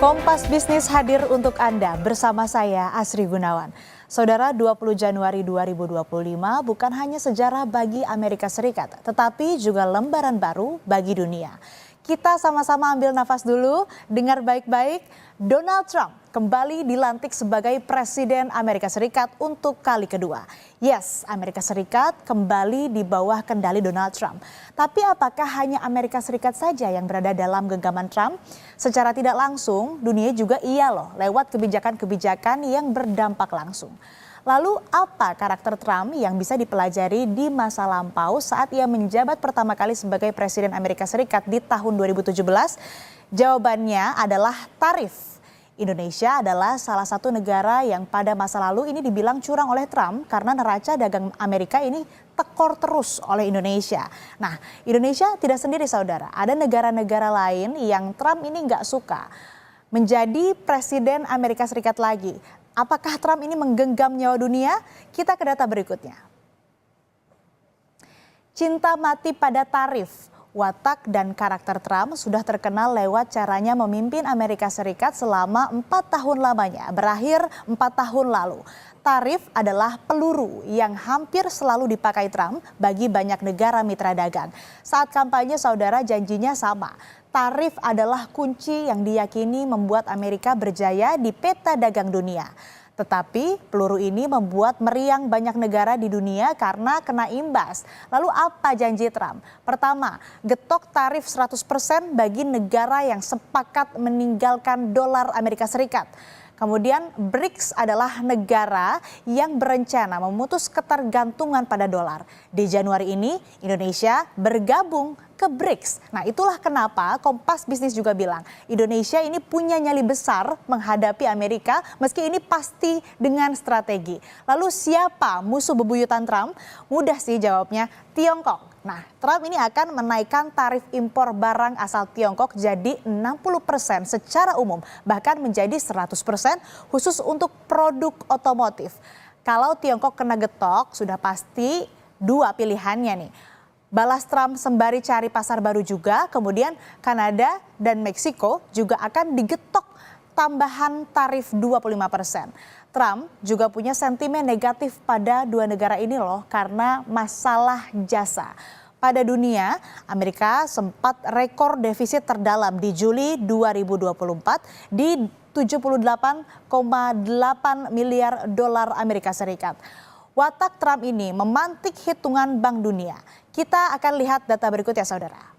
Kompas Bisnis hadir untuk Anda bersama saya Asri Gunawan. Saudara, 20 Januari 2025 bukan hanya sejarah bagi Amerika Serikat, tetapi juga lembaran baru bagi dunia. Kita sama-sama ambil nafas dulu, dengar baik-baik. Donald Trump kembali dilantik sebagai Presiden Amerika Serikat untuk kali kedua. Yes, Amerika Serikat kembali di bawah kendali Donald Trump. Tapi apakah hanya Amerika Serikat saja yang berada dalam genggaman Trump? Secara tidak langsung, dunia juga iya loh, lewat kebijakan-kebijakan yang berdampak langsung. Lalu apa karakter Trump yang bisa dipelajari di masa lampau saat ia menjabat pertama kali sebagai Presiden Amerika Serikat di tahun 2017? Jawabannya adalah tarif. Indonesia adalah salah satu negara yang pada masa lalu ini dibilang curang oleh Trump karena neraca dagang Amerika ini tekor terus oleh Indonesia. Nah, Indonesia tidak sendiri saudara, ada negara-negara lain yang Trump ini nggak suka menjadi Presiden Amerika Serikat lagi. Apakah Trump ini menggenggam nyawa dunia? Kita ke data berikutnya. Cinta mati pada tarif. Watak dan karakter Trump sudah terkenal lewat caranya memimpin Amerika Serikat selama 4 tahun lamanya, berakhir 4 tahun lalu. Tarif adalah peluru yang hampir selalu dipakai Trump bagi banyak negara mitra dagang. Saat kampanye saudara janjinya sama. Tarif adalah kunci yang diyakini membuat Amerika berjaya di peta dagang dunia. Tetapi peluru ini membuat meriang banyak negara di dunia karena kena imbas. Lalu apa janji Trump? Pertama, getok tarif 100% bagi negara yang sepakat meninggalkan dolar Amerika Serikat. Kemudian BRICS adalah negara yang berencana memutus ketergantungan pada dolar. Di Januari ini Indonesia bergabung ke BRICS. Nah, itulah kenapa Kompas Bisnis juga bilang Indonesia ini punya nyali besar menghadapi Amerika meski ini pasti dengan strategi. Lalu siapa musuh bebuyutan Trump? Mudah sih jawabnya, Tiongkok. Nah, Trump ini akan menaikkan tarif impor barang asal Tiongkok jadi 60% secara umum, bahkan menjadi 100% khusus untuk produk otomotif. Kalau Tiongkok kena getok, sudah pasti dua pilihannya nih. Balas Trump sembari cari pasar baru juga, kemudian Kanada dan Meksiko juga akan digetok tambahan tarif 25%. Trump juga punya sentimen negatif pada dua negara ini loh karena masalah jasa. Pada dunia, Amerika sempat rekor defisit terdalam di Juli 2024 di 78,8 miliar dolar Amerika Serikat. Watak Trump ini memantik hitungan Bank Dunia. Kita akan lihat data berikut ya saudara.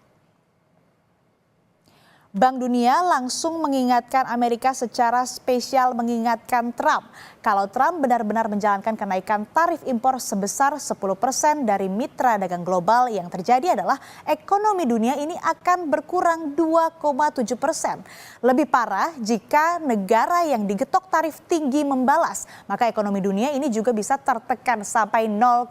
Bank Dunia langsung mengingatkan Amerika secara spesial mengingatkan Trump. Kalau Trump benar-benar menjalankan kenaikan tarif impor sebesar 10% dari mitra dagang global, yang terjadi adalah ekonomi dunia ini akan berkurang 2,7%. Lebih parah jika negara yang digetok tarif tinggi membalas, maka ekonomi dunia ini juga bisa tertekan sampai 0,3%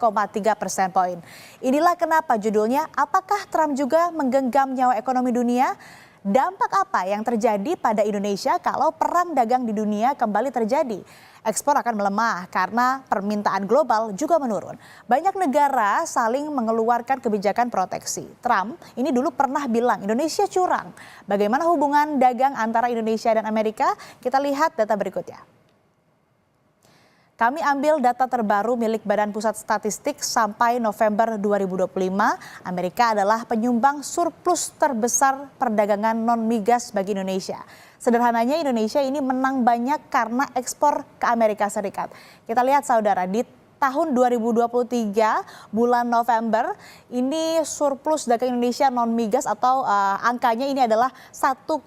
poin. Inilah kenapa judulnya, apakah Trump juga menggenggam nyawa ekonomi dunia? Dampak apa yang terjadi pada Indonesia kalau perang dagang di dunia kembali terjadi? Ekspor akan melemah karena permintaan global juga menurun. Banyak negara saling mengeluarkan kebijakan proteksi. Trump ini dulu pernah bilang Indonesia curang. Bagaimana hubungan dagang antara Indonesia dan Amerika? Kita lihat data berikutnya. Kami ambil data terbaru milik Badan Pusat Statistik sampai November 2025. Amerika adalah penyumbang surplus terbesar perdagangan non-migas bagi Indonesia. Sederhananya Indonesia ini menang banyak karena ekspor ke Amerika Serikat. Kita lihat saudara, di tahun 2023 bulan November ini surplus dagang Indonesia non-migas atau angkanya ini adalah 1,24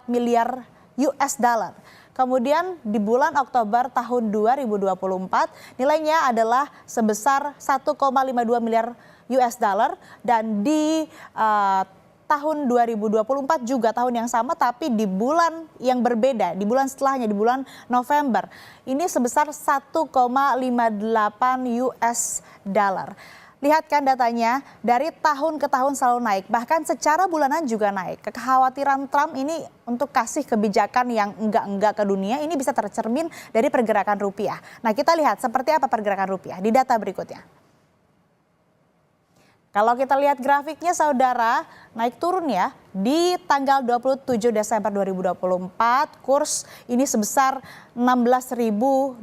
miliar US dollar. Kemudian di bulan Oktober tahun 2024 nilainya adalah sebesar 1,52 miliar US dollar dan di tahun 2024 juga tahun yang sama tapi di bulan yang berbeda, di bulan setelahnya di bulan November ini sebesar 1,58 US dollar. Lihat kan datanya, dari tahun ke tahun selalu naik, bahkan secara bulanan juga naik. Kekhawatiran Trump ini untuk kasih kebijakan yang enggak-enggak ke dunia ini bisa tercermin dari pergerakan rupiah. Nah, kita lihat seperti apa pergerakan rupiah di data berikutnya. Kalau kita lihat grafiknya saudara, naik turun ya. Di tanggal 27 Desember 2024, kurs ini sebesar 16.251.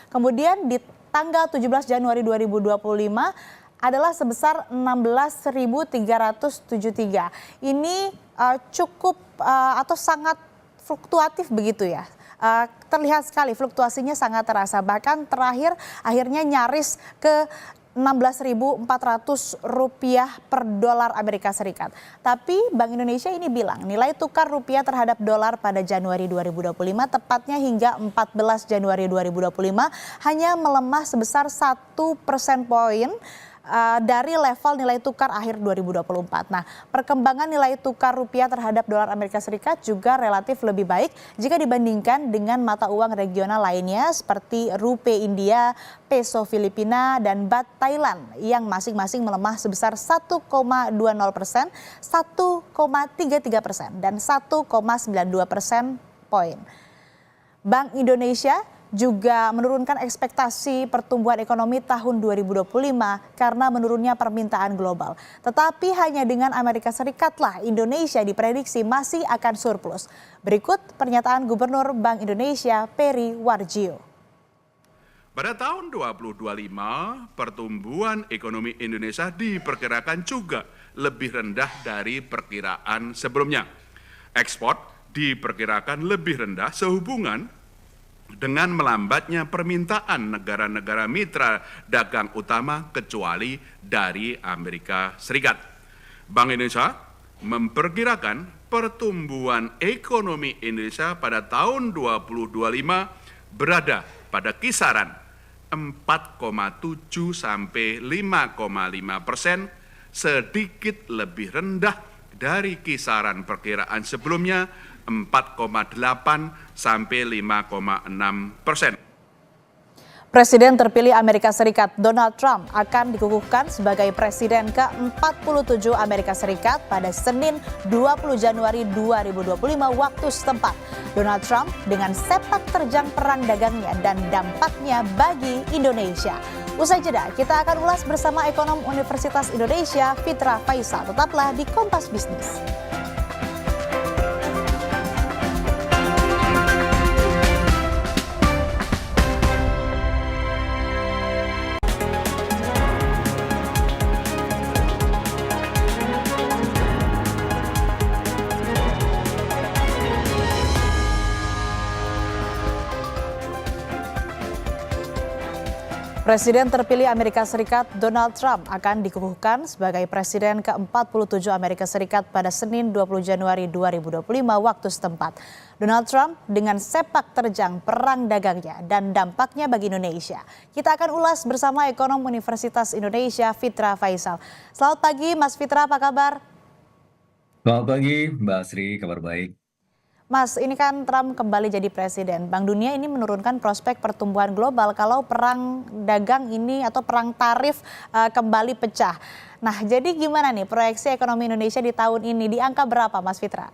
Kemudian di tanggal 17 Januari 2025 adalah sebesar 16.373. Ini cukup atau sangat fluktuatif begitu ya. Terlihat sekali fluktuasinya sangat terasa. Bahkan terakhir akhirnya nyaris ke 16.400 rupiah per dolar Amerika Serikat. Tapi Bank Indonesia ini bilang nilai tukar rupiah terhadap dolar pada Januari 2025 tepatnya hingga 14 Januari 2025 hanya melemah sebesar 1% poin dari level nilai tukar akhir 2024. Nah, perkembangan nilai tukar rupiah terhadap dolar Amerika Serikat juga relatif lebih baik jika dibandingkan dengan mata uang regional lainnya seperti rupiah India, peso Filipina, dan baht Thailand yang masing-masing melemah sebesar 1,20%, 1,33%, dan 1,92% poin. Bank Indonesia juga menurunkan ekspektasi pertumbuhan ekonomi tahun 2025 karena menurunnya permintaan global. Tetapi hanya dengan Amerika Serikatlah Indonesia diprediksi masih akan surplus. Berikut pernyataan Gubernur Bank Indonesia Peri Warjio. Pada tahun 2025, pertumbuhan ekonomi Indonesia diperkirakan juga lebih rendah dari perkiraan sebelumnya. Ekspor diperkirakan lebih rendah sehubungan dengan melambatnya permintaan negara-negara mitra dagang utama kecuali dari Amerika Serikat. Bank Indonesia memperkirakan pertumbuhan ekonomi Indonesia pada tahun 2025 berada pada kisaran 4,7 sampai 5,5%, sedikit lebih rendah dari kisaran perkiraan sebelumnya 4,8 sampai 5,6%. Presiden terpilih Amerika Serikat Donald Trump akan dikukuhkan sebagai Presiden ke-47 Amerika Serikat pada Senin 20 Januari 2025 waktu setempat. Donald Trump dengan sepak terjang perang dagangnya dan dampaknya bagi Indonesia. Usai jeda, kita akan ulas bersama ekonom Universitas Indonesia Fitra Faisal. Tetaplah di Kompas Bisnis. Presiden terpilih Amerika Serikat Donald Trump akan dikukuhkan sebagai Presiden ke-47 Amerika Serikat pada Senin 20 Januari 2025 waktu setempat. Donald Trump dengan sepak terjang perang dagangnya dan dampaknya bagi Indonesia. Kita akan ulas bersama ekonom Universitas Indonesia Fitra Faisal. Selamat pagi Mas Fitra, apa kabar? Selamat pagi Mbak Asri, kabar baik. Mas, ini kan Trump kembali jadi presiden. Bank Dunia ini menurunkan prospek pertumbuhan global kalau perang dagang ini atau perang tarif kembali pecah. Nah, jadi gimana nih proyeksi ekonomi Indonesia di tahun ini? Di angka berapa, Mas Fitra?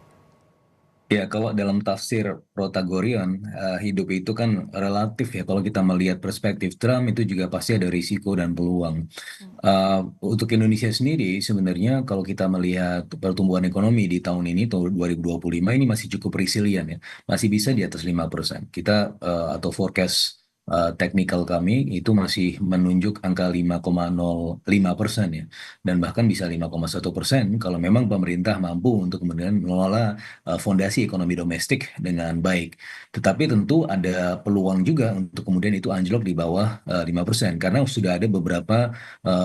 Ya, kalau dalam tafsir Protagorean, hidup itu kan relatif ya. Kalau kita melihat perspektif Trump itu juga pasti ada risiko dan peluang. Untuk Indonesia sendiri sebenarnya kalau kita melihat pertumbuhan ekonomi di tahun ini, tahun 2025 ini masih cukup resilient ya. Masih bisa di atas 5%. Kita atau forecast teknikal kami itu masih menunjuk angka 5,05% ya. Dan bahkan bisa 5,1% kalau memang pemerintah mampu untuk kemudian mengelola fondasi ekonomi domestik dengan baik. Tetapi tentu ada peluang juga untuk kemudian itu anjlok di bawah 5% karena sudah ada beberapa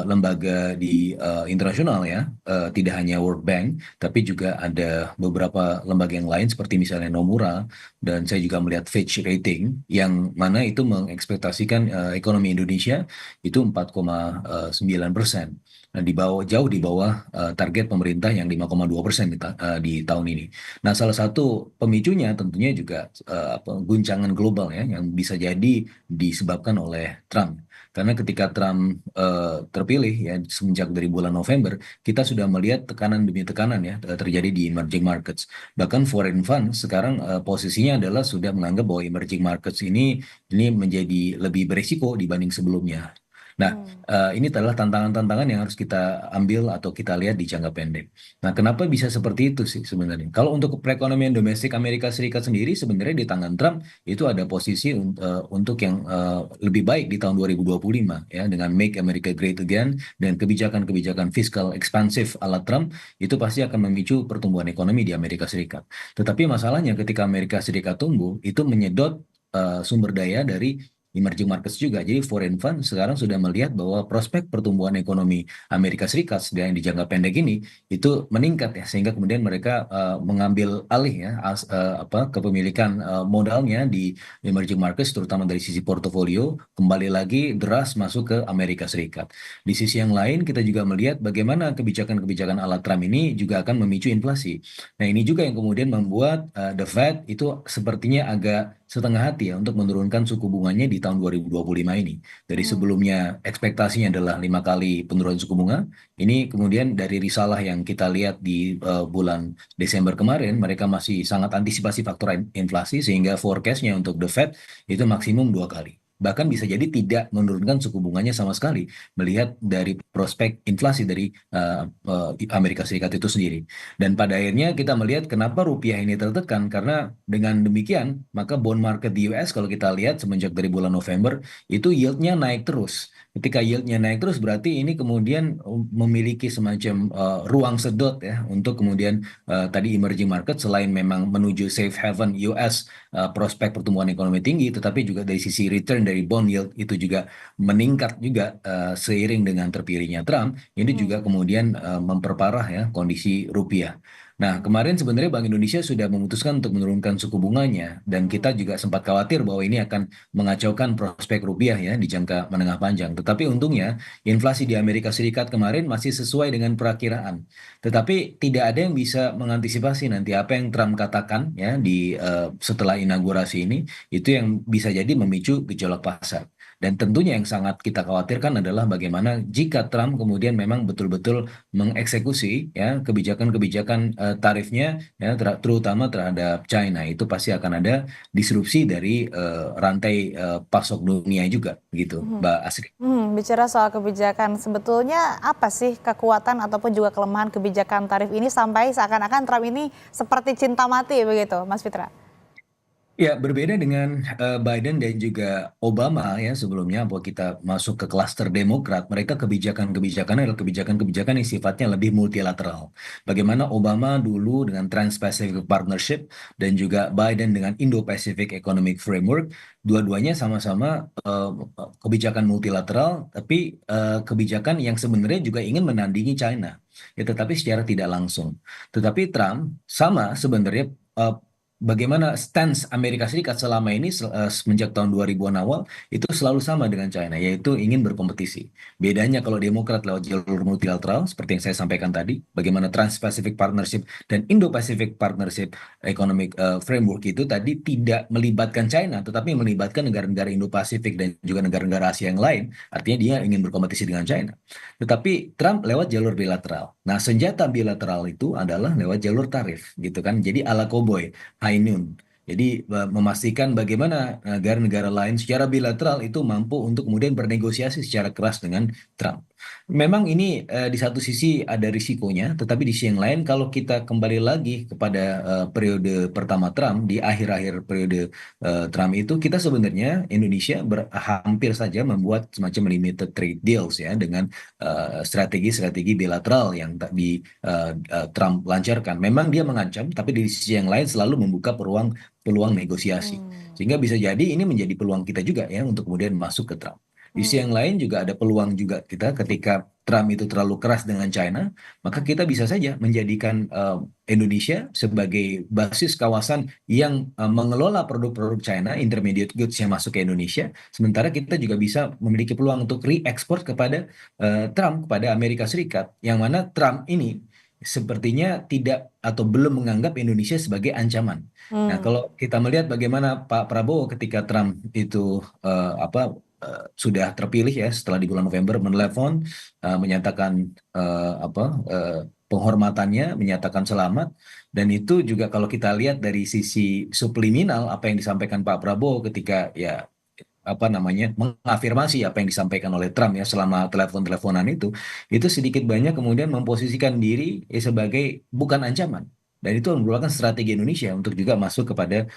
lembaga di internasional ya, tidak hanya World Bank tapi juga ada beberapa lembaga yang lain seperti misalnya Nomura, dan saya juga melihat Fitch Rating yang mana itu mengekspektasikan ekonomi Indonesia itu 4,9%. Nah, jauh di bawah target pemerintah yang 5,2% di tahun ini. Nah, salah satu pemicunya tentunya juga guncangan global ya yang bisa jadi disebabkan oleh Trump. Karena ketika Trump terpilih ya semenjak dari bulan November, kita sudah melihat tekanan demi tekanan ya terjadi di emerging markets. Bahkan foreign fund sekarang posisinya adalah sudah menganggap bahwa emerging markets ini menjadi lebih berisiko dibanding sebelumnya. Nah, ini adalah tantangan-tantangan yang harus kita ambil atau kita lihat di jangka pendek. Nah, kenapa bisa seperti itu sih sebenarnya? Kalau untuk perekonomian domestik Amerika Serikat sendiri, sebenarnya di tangan Trump itu ada posisi untuk yang lebih baik di tahun 2025 ya, dengan Make America Great Again dan kebijakan-kebijakan fiskal ekspansif ala Trump itu pasti akan memicu pertumbuhan ekonomi di Amerika Serikat. Tetapi masalahnya ketika Amerika Serikat tumbuh, itu menyedot sumber daya dari emerging markets juga. Jadi foreign fund sekarang sudah melihat bahwa prospek pertumbuhan ekonomi Amerika Serikat sedang di jangka pendek ini itu meningkat ya, sehingga kemudian mereka mengambil alih ya kepemilikan modalnya di emerging markets, terutama dari sisi portofolio, kembali lagi deras masuk ke Amerika Serikat. Di sisi yang lain kita juga melihat bagaimana kebijakan-kebijakan ala Trump ini juga akan memicu inflasi. Nah, ini juga yang kemudian membuat the Fed itu sepertinya agak setengah hati ya untuk menurunkan suku bunganya di tahun 2025 ini. Dari sebelumnya ekspektasinya adalah 5 kali penurunan suku bunga, ini kemudian dari risalah yang kita lihat di bulan Desember kemarin, mereka masih sangat antisipasi faktor inflasi sehingga forecastnya untuk the Fed itu maksimum 2 kali. Bahkan bisa jadi tidak menurunkan suku bunganya sama sekali, melihat dari prospek inflasi dari Amerika Serikat itu sendiri. Dan pada akhirnya kita melihat kenapa rupiah ini tertekan, karena dengan demikian maka bond market di US kalau kita lihat semenjak dari bulan November itu yieldnya naik terus. Ketika yieldnya naik terus berarti ini kemudian memiliki semacam ruang sedot ya untuk kemudian tadi emerging market selain memang menuju safe haven US prospek pertumbuhan ekonomi tinggi, tetapi juga dari sisi return dari bond yield itu juga meningkat juga seiring dengan terpilihnya Trump. Ini juga kemudian memperparah ya kondisi rupiah. Nah, kemarin sebenarnya Bank Indonesia sudah memutuskan untuk menurunkan suku bunganya dan kita juga sempat khawatir bahwa ini akan mengacaukan prospek rupiah ya di jangka menengah panjang. Tetapi untungnya inflasi di Amerika Serikat kemarin masih sesuai dengan perakiraan. Tetapi tidak ada yang bisa mengantisipasi nanti apa yang Trump katakan ya di setelah inaugurasi ini itu yang bisa jadi memicu gejolak pasar. Dan tentunya yang sangat kita khawatirkan adalah bagaimana jika Trump kemudian memang betul-betul mengeksekusi ya kebijakan-kebijakan tarifnya ya terutama terhadap China, itu pasti akan ada disrupsi dari rantai pasok dunia juga gitu, Mbak Asri. Bicara soal kebijakan, sebetulnya apa sih kekuatan ataupun juga kelemahan kebijakan tarif ini sampai seakan-akan Trump ini seperti cinta mati begitu, Mas Fitra? Ya, berbeda dengan Biden dan juga Obama ya sebelumnya, bahwa kita masuk ke klaster Demokrat, mereka kebijakan-kebijakan adalah kebijakan-kebijakan yang sifatnya lebih multilateral. Bagaimana Obama dulu dengan Trans-Pacific Partnership dan juga Biden dengan Indo-Pacific Economic Framework, dua-duanya sama-sama kebijakan multilateral, tapi kebijakan yang sebenarnya juga ingin menandingi China, ya, tetapi secara tidak langsung. Tetapi Trump sama sebenarnya bagaimana stance Amerika Serikat selama ini semenjak tahun 2000-an awal itu selalu sama dengan China, yaitu ingin berkompetisi. Bedanya kalau Demokrat lewat jalur multilateral seperti yang saya sampaikan tadi, bagaimana Trans-Pacific Partnership dan Indo-Pacific Partnership Economic Framework itu tadi tidak melibatkan China, tetapi melibatkan negara-negara Indo-Pasifik dan juga negara-negara Asia yang lain. Artinya dia ingin berkompetisi dengan China. Tetapi Trump lewat jalur bilateral. Nah, senjata bilateral itu adalah lewat jalur tarif, gitu kan. Jadi ala koboi. High Noon. Jadi memastikan bagaimana negara-negara lain secara bilateral itu mampu untuk kemudian bernegosiasi secara keras dengan Trump. Memang ini di satu sisi ada risikonya, tetapi di sisi yang lain kalau kita kembali lagi kepada periode pertama Trump, di akhir-akhir periode Trump itu kita sebenarnya Indonesia hampir saja membuat semacam limited trade deals ya dengan strategi-strategi bilateral yang tadi Trump lancarkan. Memang dia mengancam, tapi di sisi yang lain selalu membuka peluang negosiasi. Sehingga bisa jadi ini menjadi peluang kita juga ya untuk kemudian masuk ke Trump. Di sisi yang lain juga ada peluang juga kita ketika Trump itu terlalu keras dengan China, maka kita bisa saja menjadikan Indonesia sebagai basis kawasan yang mengelola produk-produk China, intermediate goods yang masuk ke Indonesia. Sementara kita juga bisa memiliki peluang untuk re-export kepada Trump, kepada Amerika Serikat, yang mana Trump ini sepertinya tidak atau belum menganggap Indonesia sebagai ancaman. Nah, kalau kita melihat bagaimana Pak Prabowo ketika Trump itu sudah terpilih ya setelah di bulan November menelepon menyatakan penghormatannya, menyatakan selamat, dan itu juga kalau kita lihat dari sisi subliminal apa yang disampaikan Pak Prabowo ketika ya apa namanya mengafirmasi apa yang disampaikan oleh Trump ya selama telepon-teleponan itu sedikit banyak kemudian memposisikan diri sebagai bukan ancaman. Dan itu merupakan strategi Indonesia untuk juga masuk kepada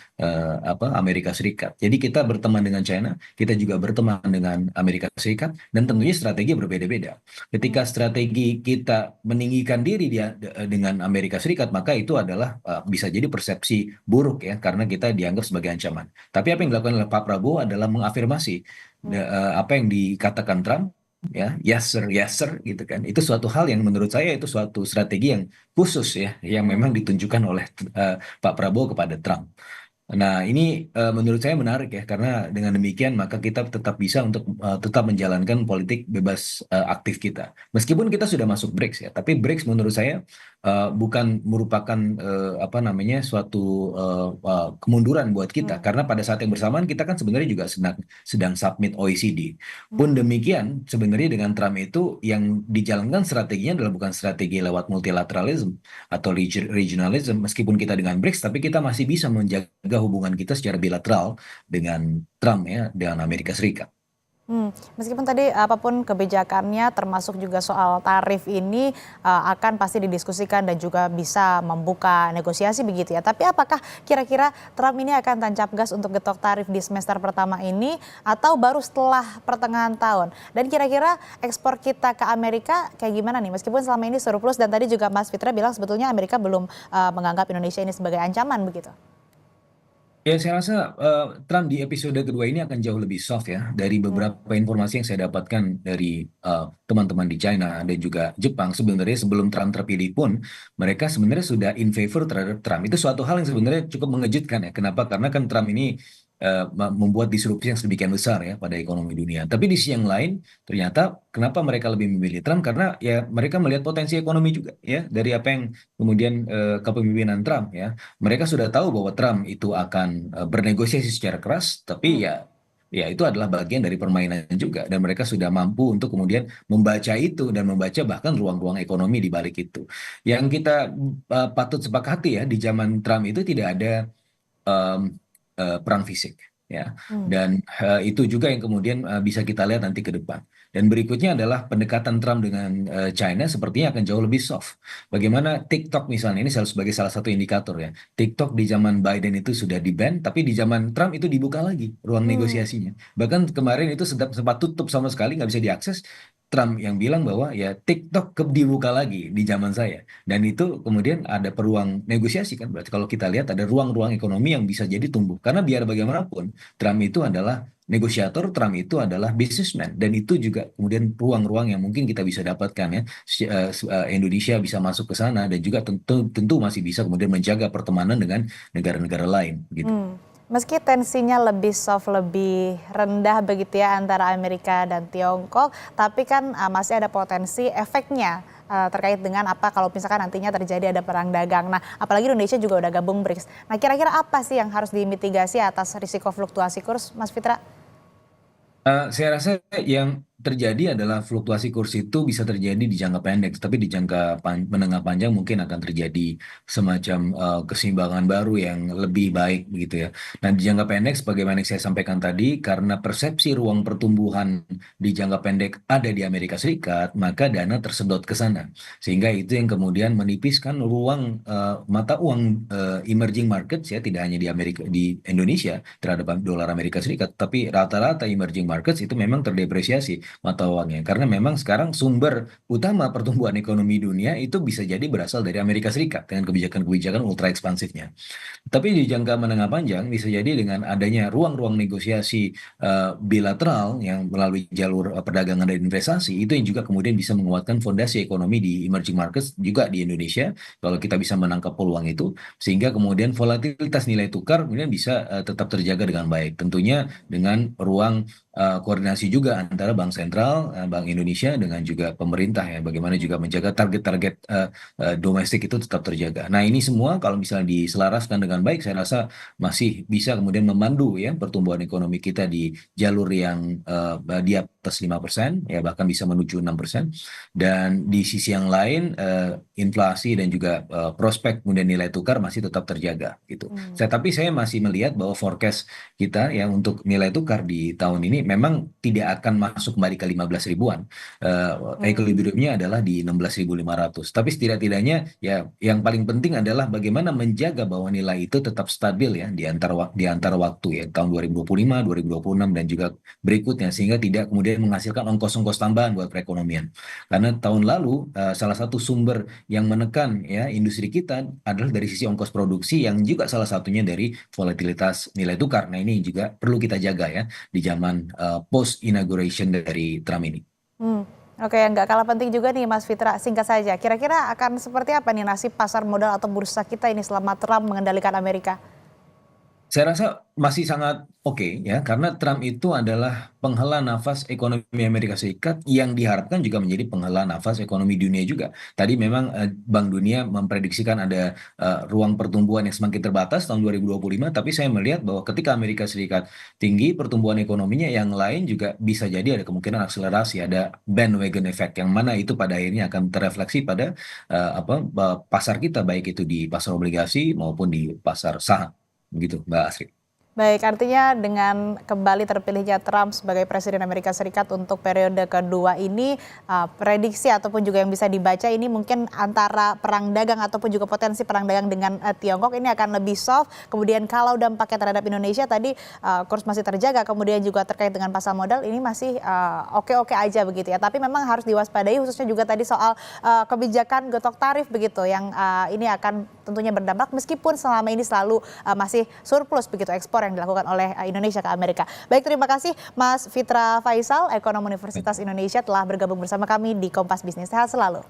apa Amerika Serikat. Jadi kita berteman dengan China, kita juga berteman dengan Amerika Serikat, dan tentunya strategi berbeda-beda. Ketika strategi kita meninggikan diri dia dengan Amerika Serikat, maka itu adalah bisa jadi persepsi buruk ya, karena kita dianggap sebagai ancaman. Tapi apa yang dilakukan oleh Pak Prabowo adalah mengafirmasi apa yang dikatakan Trump, ya yes sir gitu kan. Itu suatu hal yang menurut saya itu suatu strategi yang khusus ya, yang memang ditunjukkan oleh Pak Prabowo kepada Trump. Nah, ini menurut saya menarik ya, karena dengan demikian maka kita tetap bisa untuk tetap menjalankan politik bebas aktif kita. Meskipun kita sudah masuk BRICS ya, tapi BRICS menurut saya bukan merupakan apa namanya suatu kemunduran buat kita, karena pada saat yang bersamaan kita kan sebenarnya juga sedang submit OECD. Pun demikian, sebenarnya dengan Trump itu yang dijalankan strateginya adalah bukan strategi lewat multilateralism atau regionalism, meskipun kita dengan BRICS, tapi kita masih bisa menjaga hubungan kita secara bilateral dengan Trump ya, dengan Amerika Serikat. Meskipun tadi apapun kebijakannya termasuk juga soal tarif ini akan pasti didiskusikan dan juga bisa membuka negosiasi begitu ya. Tapi apakah kira-kira Trump ini akan tancap gas untuk getok tarif di semester pertama ini atau baru setelah pertengahan tahun? Dan kira-kira ekspor kita ke Amerika kayak gimana nih? Meskipun selama ini surplus dan tadi juga Mas Fitra bilang sebetulnya Amerika belum menganggap Indonesia ini sebagai ancaman begitu. Ya, saya rasa Trump di episode kedua ini akan jauh lebih soft ya. Dari beberapa informasi yang saya dapatkan dari teman-teman di China dan juga Jepang, sebenarnya sebelum Trump terpilih pun, mereka sebenarnya sudah in favor terhadap Trump. Itu suatu hal yang sebenarnya cukup mengejutkan ya. Kenapa? Karena kan Trump ini membuat disrupsi yang sedemikian besar ya pada ekonomi dunia. Tapi di sisi yang lain, ternyata kenapa mereka lebih memilih Trump? Karena ya mereka melihat potensi ekonomi juga ya dari apa yang kemudian kepemimpinan Trump ya. Mereka sudah tahu bahwa Trump itu akan bernegosiasi secara keras, tapi ya itu adalah bagian dari permainan juga, dan mereka sudah mampu untuk kemudian membaca itu dan membaca bahkan ruang-ruang ekonomi di balik itu. Yang kita patut sepakati ya, di zaman Trump itu tidak ada em, perang fisik ya, dan itu juga yang kemudian bisa kita lihat nanti ke depan. Dan berikutnya adalah pendekatan Trump dengan China sepertinya akan jauh lebih soft. Bagaimana TikTok misalnya, ini sebagai salah satu indikator ya. TikTok di zaman Biden itu sudah di-ban, tapi di zaman Trump itu dibuka lagi ruang negosiasinya. Bahkan kemarin itu sempat tutup sama sekali, nggak bisa diakses. Trump yang bilang bahwa ya TikTok dibuka lagi di zaman saya. Dan itu kemudian ada peluang negosiasi kan. Berarti kalau kita lihat ada ruang-ruang ekonomi yang bisa jadi tumbuh. Karena biar bagaimanapun Trump itu adalah negosiator, Trump itu adalah businessman, dan itu juga kemudian ruang-ruang yang mungkin kita bisa dapatkan ya. Indonesia bisa masuk ke sana, dan juga tentu masih bisa kemudian menjaga pertemanan dengan negara-negara lain gitu. Meski tensinya lebih soft, lebih rendah begitu ya antara Amerika dan Tiongkok, tapi kan masih ada potensi efeknya terkait dengan apa kalau misalkan nantinya terjadi ada perang dagang. Nah, apalagi Indonesia juga udah gabung BRICS. Nah, kira-kira apa sih yang harus dimitigasi atas risiko fluktuasi kurs, Mas Fitra? Saya rasa yang terjadi adalah fluktuasi kurs itu bisa terjadi di jangka pendek, tapi di jangka menengah panjang mungkin akan terjadi semacam keseimbangan baru yang lebih baik begitu ya. Nah, di jangka pendek sebagaimana yang saya sampaikan tadi, karena persepsi ruang pertumbuhan di jangka pendek ada di Amerika Serikat, maka dana tersedot ke sana. Sehingga itu yang kemudian menipiskan ruang mata uang emerging markets ya, tidak hanya di Indonesia terhadap dolar Amerika Serikat, tapi rata-rata emerging markets itu memang terdepresiasi mata uangnya, karena memang sekarang sumber utama pertumbuhan ekonomi dunia itu bisa jadi berasal dari Amerika Serikat dengan kebijakan-kebijakan ultra ekspansifnya. Tapi di jangka menengah panjang bisa jadi dengan adanya ruang-ruang negosiasi bilateral yang melalui jalur perdagangan dan investasi, itu yang juga kemudian bisa menguatkan fondasi ekonomi di emerging markets juga di Indonesia kalau kita bisa menangkap peluang itu, sehingga kemudian volatilitas nilai tukar kemudian bisa tetap terjaga dengan baik, tentunya dengan ruang koordinasi juga antara Bank Sentral, Bank Indonesia dengan juga pemerintah ya, bagaimana juga menjaga target-target domestik itu tetap terjaga. Nah, ini semua kalau misalnya diselaraskan dengan baik, saya rasa masih bisa kemudian memandu ya pertumbuhan ekonomi kita di jalur yang dia atas 5%, ya bahkan bisa menuju 6%. Dan di sisi yang lain, inflasi dan juga prospek kemudian nilai tukar masih tetap terjaga gitu. Tapi saya masih melihat bahwa forecast kita ya untuk nilai tukar di tahun ini memang tidak akan masuk kembali ke 15 ribuan. Equilibriumnya adalah di 16.500. Tapi setidak-tidaknya ya yang paling penting adalah bagaimana menjaga bahwa nilai itu tetap stabil ya di antara waktu ya tahun 2025, 2026 dan juga berikutnya sehingga tidak kemudian menghasilkan ongkos-ongkos tambahan buat perekonomian. Karena tahun lalu salah satu sumber yang menekan ya industri kita adalah dari sisi ongkos produksi yang juga salah satunya dari volatilitas nilai tukar. Nah, ini juga perlu kita jaga ya di zaman post inauguration dari Trump ini. Oke, yang nggak kalah penting juga nih Mas Fitra, singkat saja. Kira-kira akan seperti apa nih nasib pasar modal atau bursa kita ini selama Trump mengendalikan Amerika? Saya rasa masih sangat oke ya, karena Trump itu adalah penghela nafas ekonomi Amerika Serikat yang diharapkan juga menjadi penghela nafas ekonomi dunia juga. Tadi memang Bank Dunia memprediksikan ada ruang pertumbuhan yang semakin terbatas tahun 2025, tapi saya melihat bahwa ketika Amerika Serikat tinggi pertumbuhan ekonominya, yang lain juga bisa jadi ada kemungkinan akselerasi, ada bandwagon effect yang mana itu pada akhirnya akan terefleksi pada pasar kita, baik itu di pasar obligasi maupun di pasar saham. Begitu, Mbak Asri. Baik, artinya dengan kembali terpilihnya Trump sebagai Presiden Amerika Serikat untuk periode kedua ini, prediksi ataupun juga yang bisa dibaca ini mungkin antara perang dagang ataupun juga potensi perang dagang dengan Tiongkok ini akan lebih soft. Kemudian kalau dampaknya terhadap Indonesia tadi kurs masih terjaga, kemudian juga terkait dengan pasar modal ini masih oke-oke aja begitu ya. Tapi memang harus diwaspadai khususnya juga tadi soal kebijakan getok tarif begitu yang ini akan tentunya berdampak meskipun selama ini selalu masih surplus begitu ekspor yang dilakukan oleh Indonesia ke Amerika. Baik, terima kasih Mas Fitra Faisal, ekonom Universitas Indonesia telah bergabung bersama kami di Kompas Bisnis. Sehat selalu.